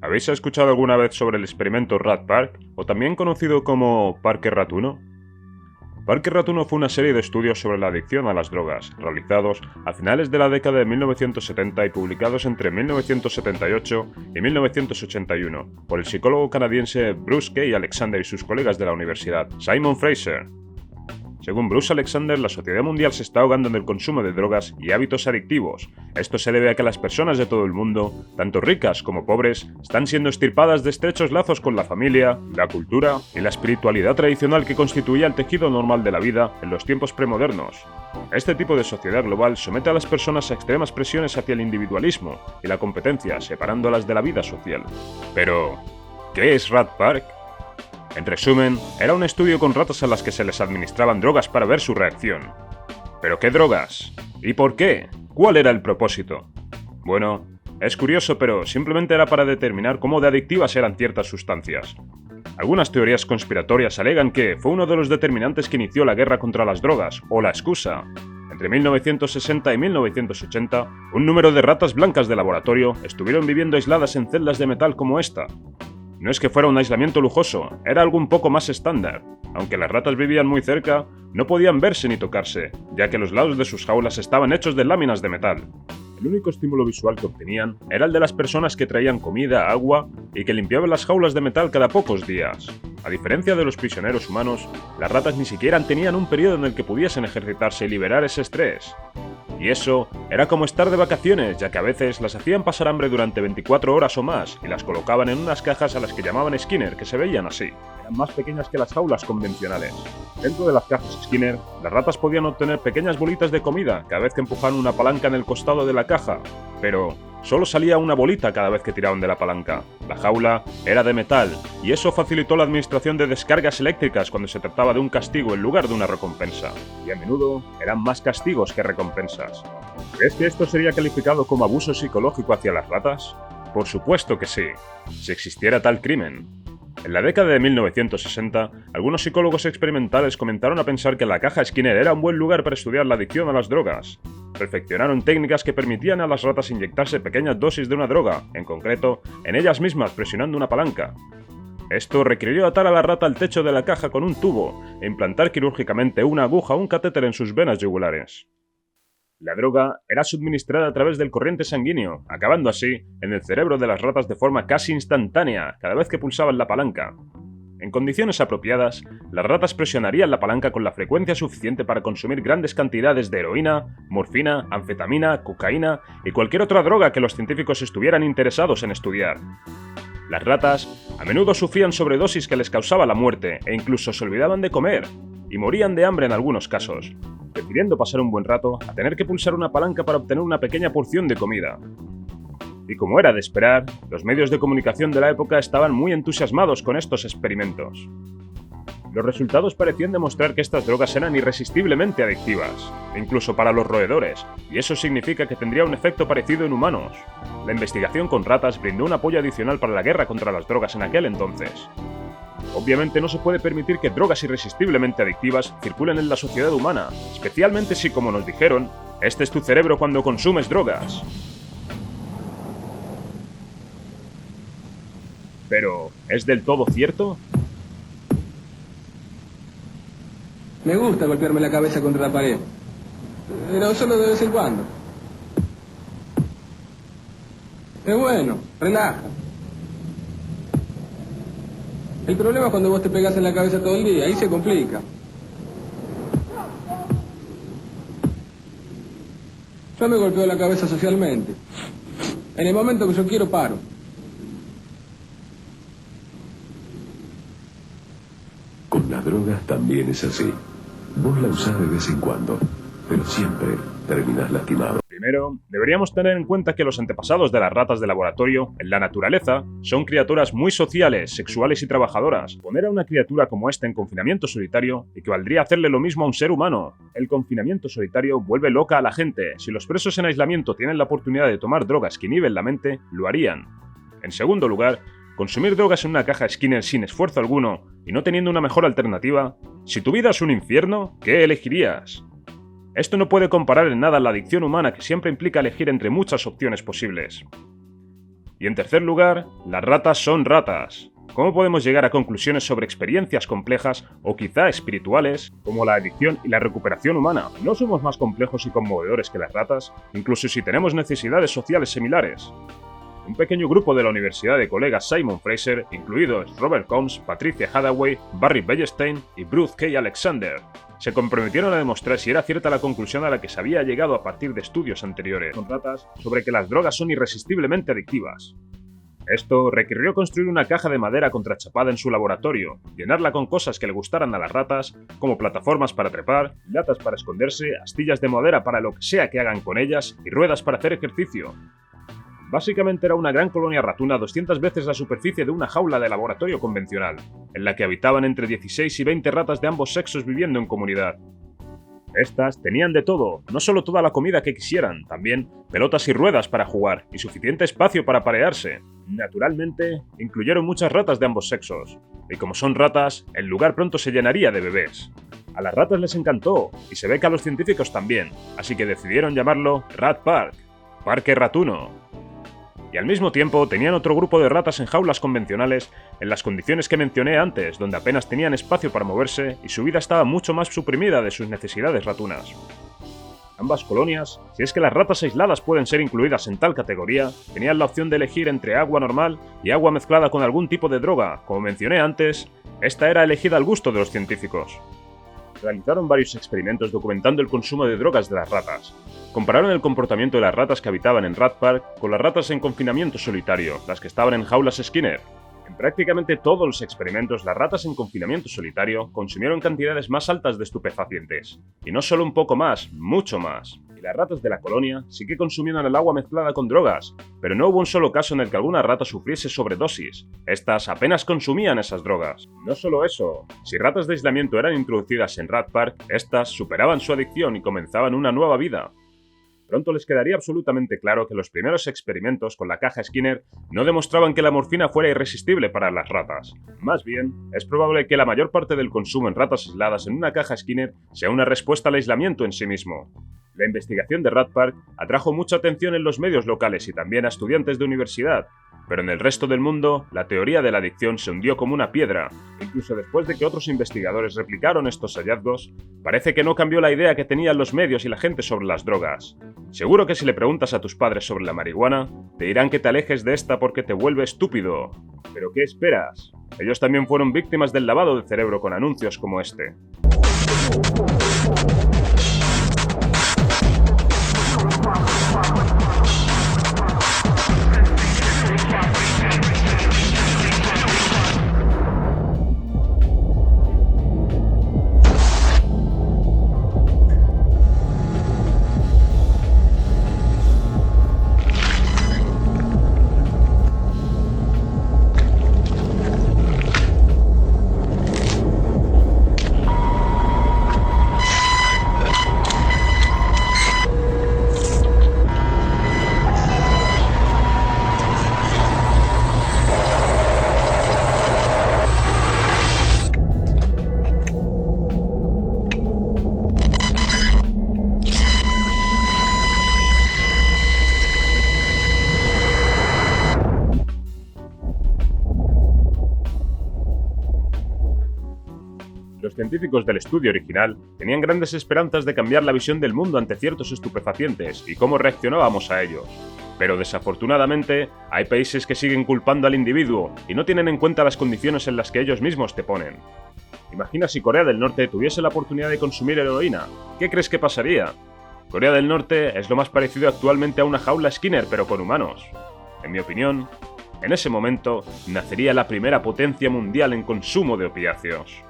¿Habéis escuchado alguna vez sobre el experimento Rat Park, o también conocido como Parque Ratuno? Parque Ratuno fue una serie de estudios sobre la adicción a las drogas, realizados a finales de la década de 1970 y publicados entre 1978 y 1981 por el psicólogo canadiense Bruce K. Alexander y sus colegas de la Universidad Simon Fraser. Según Bruce Alexander, la sociedad mundial se está ahogando en el consumo de drogas y hábitos adictivos. Esto se debe a que las personas de todo el mundo, tanto ricas como pobres, están siendo extirpadas de estrechos lazos con la familia, la cultura y la espiritualidad tradicional que constituía el tejido normal de la vida en los tiempos premodernos. Este tipo de sociedad global somete a las personas a extremas presiones hacia el individualismo y la competencia, separándolas de la vida social. Pero, ¿qué es Rat Park? En resumen, era un estudio con ratas a las que se les administraban drogas para ver su reacción. ¿Pero qué drogas? ¿Y por qué? ¿Cuál era el propósito? Bueno, es curioso, pero simplemente era para determinar cómo de adictivas eran ciertas sustancias. Algunas teorías conspiratorias alegan que fue uno de los determinantes que inició la guerra contra las drogas, o la excusa. Entre 1960 y 1980, un número de ratas blancas de laboratorio estuvieron viviendo aisladas en celdas de metal como esta. No es que fuera un aislamiento lujoso, era algo un poco más estándar. Aunque las ratas vivían muy cerca, no podían verse ni tocarse, ya que los lados de sus jaulas estaban hechos de láminas de metal. El único estímulo visual que obtenían era el de las personas que traían comida, agua y que limpiaban las jaulas de metal cada pocos días. A diferencia de los prisioneros humanos, las ratas ni siquiera tenían un periodo en el que pudiesen ejercitarse y liberar ese estrés. Y eso era como estar de vacaciones, ya que a veces las hacían pasar hambre durante 24 horas o más y las colocaban en unas cajas a las que llamaban Skinner, que se veían así. Eran más pequeñas que las jaulas convencionales. Dentro de las cajas Skinner, las ratas podían obtener pequeñas bolitas de comida cada vez que empujaban una palanca en el costado de la caja, pero solo salía una bolita cada vez que tiraban de la palanca. La jaula era de metal, y eso facilitó la administración de descargas eléctricas cuando se trataba de un castigo en lugar de una recompensa. Y a menudo eran más castigos que recompensas. ¿Crees que esto sería calificado como abuso psicológico hacia las ratas? Por supuesto que sí, si existiera tal crimen. En la década de 1960, algunos psicólogos experimentales comenzaron a pensar que la caja Skinner era un buen lugar para estudiar la adicción a las drogas. Perfeccionaron técnicas que permitían a las ratas inyectarse pequeñas dosis de una droga, en concreto, en ellas mismas presionando una palanca. Esto requirió atar a la rata al techo de la caja con un tubo e implantar quirúrgicamente una aguja o un catéter en sus venas yugulares. La droga era suministrada a través del corriente sanguíneo, acabando así en el cerebro de las ratas de forma casi instantánea cada vez que pulsaban la palanca. En condiciones apropiadas, las ratas presionarían la palanca con la frecuencia suficiente para consumir grandes cantidades de heroína, morfina, anfetamina, cocaína y cualquier otra droga que los científicos estuvieran interesados en estudiar. Las ratas a menudo sufrían sobredosis que les causaba la muerte e incluso se olvidaban de comer, y morían de hambre en algunos casos, prefiriendo pasar un buen rato a tener que pulsar una palanca para obtener una pequeña porción de comida. Y como era de esperar, los medios de comunicación de la época estaban muy entusiasmados con estos experimentos. Los resultados parecían demostrar que estas drogas eran irresistiblemente adictivas, incluso para los roedores, y eso significa que tendría un efecto parecido en humanos. La investigación con ratas brindó un apoyo adicional para la guerra contra las drogas en aquel entonces. Obviamente no se puede permitir que drogas irresistiblemente adictivas circulen en la sociedad humana, especialmente si, como nos dijeron, este es tu cerebro cuando consumes drogas. Pero, ¿es del todo cierto? Me gusta golpearme la cabeza contra la pared, pero solo de vez en cuando. Es bueno, relaja. El problema es cuando vos te pegás en la cabeza todo el día, ahí se complica. Yo me golpeo la cabeza socialmente. En el momento que yo quiero, paro. Con las drogas también es así. Vos la usás de vez en cuando, pero siempre terminás lastimado. Primero, deberíamos tener en cuenta que los antepasados de las ratas de laboratorio, en la naturaleza, son criaturas muy sociales, sexuales y trabajadoras. Poner a una criatura como esta en confinamiento solitario equivaldría a hacerle lo mismo a un ser humano. El confinamiento solitario vuelve loca a la gente. Si los presos en aislamiento tienen la oportunidad de tomar drogas que inhiben la mente, lo harían. En segundo lugar, consumir drogas en una caja Skinner sin esfuerzo alguno y no teniendo una mejor alternativa. Si tu vida es un infierno, ¿qué elegirías? Esto no puede comparar en nada la adicción humana que siempre implica elegir entre muchas opciones posibles. Y en tercer lugar, las ratas son ratas. ¿Cómo podemos llegar a conclusiones sobre experiencias complejas o quizá espirituales, como la adicción y la recuperación humana? ¿No somos más complejos y conmovedores que las ratas, incluso si tenemos necesidades sociales similares? Un pequeño grupo de la Universidad de colegas Simon Fraser, incluidos Robert Combs, Patricia Hathaway, Barry Bellstein y Bruce K. Alexander, se comprometieron a demostrar si era cierta la conclusión a la que se había llegado a partir de estudios anteriores con ratas sobre que las drogas son irresistiblemente adictivas. Esto requirió construir una caja de madera contrachapada en su laboratorio, llenarla con cosas que le gustaran a las ratas, como plataformas para trepar, latas para esconderse, astillas de madera para lo que sea que hagan con ellas y ruedas para hacer ejercicio. Básicamente era una gran colonia ratuna 200 veces la superficie de una jaula de laboratorio convencional, en la que habitaban entre 16 y 20 ratas de ambos sexos viviendo en comunidad. Estas tenían de todo, no solo toda la comida que quisieran, también pelotas y ruedas para jugar, y suficiente espacio para parearse. Naturalmente, incluyeron muchas ratas de ambos sexos, y como son ratas, el lugar pronto se llenaría de bebés. A las ratas les encantó, y se ve que a los científicos también, así que decidieron llamarlo Rat Park, Parque Ratuno. Y al mismo tiempo tenían otro grupo de ratas en jaulas convencionales en las condiciones que mencioné antes, donde apenas tenían espacio para moverse y su vida estaba mucho más suprimida de sus necesidades ratunas. Ambas colonias, si es que las ratas aisladas pueden ser incluidas en tal categoría, tenían la opción de elegir entre agua normal y agua mezclada con algún tipo de droga. Como mencioné antes, esta era elegida al gusto de los científicos. Realizaron varios experimentos documentando el consumo de drogas de las ratas. Compararon el comportamiento de las ratas que habitaban en Rat Park con las ratas en confinamiento solitario, las que estaban en jaulas Skinner. En prácticamente todos los experimentos, las ratas en confinamiento solitario consumieron cantidades más altas de estupefacientes. Y no solo un poco más, mucho más. Y las ratas de la colonia sí que consumieron el agua mezclada con drogas, pero no hubo un solo caso en el que alguna rata sufriese sobredosis. Estas apenas consumían esas drogas. No solo eso, si ratas de aislamiento eran introducidas en Rat Park, estas superaban su adicción y comenzaban una nueva vida. Pronto les quedaría absolutamente claro que los primeros experimentos con la caja Skinner no demostraban que la morfina fuera irresistible para las ratas. Más bien, es probable que la mayor parte del consumo en ratas aisladas en una caja Skinner sea una respuesta al aislamiento en sí mismo. La investigación de Rat Park atrajo mucha atención en los medios locales y también a estudiantes de universidad, pero en el resto del mundo, la teoría de la adicción se hundió como una piedra. Incluso después de que otros investigadores replicaron estos hallazgos, parece que no cambió la idea que tenían los medios y la gente sobre las drogas. Seguro que si le preguntas a tus padres sobre la marihuana, te dirán que te alejes de esta porque te vuelve estúpido. ¿Pero qué esperas? Ellos también fueron víctimas del lavado de cerebro con anuncios como este. Los científicos del estudio original tenían grandes esperanzas de cambiar la visión del mundo ante ciertos estupefacientes y cómo reaccionábamos a ellos. Pero desafortunadamente, hay países que siguen culpando al individuo y no tienen en cuenta las condiciones en las que ellos mismos te ponen. Imagina si Corea del Norte tuviese la oportunidad de consumir heroína. ¿Qué crees que pasaría? Corea del Norte es lo más parecido actualmente a una jaula Skinner pero con humanos. En mi opinión, en ese momento nacería la primera potencia mundial en consumo de opiáceos.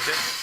Yeah.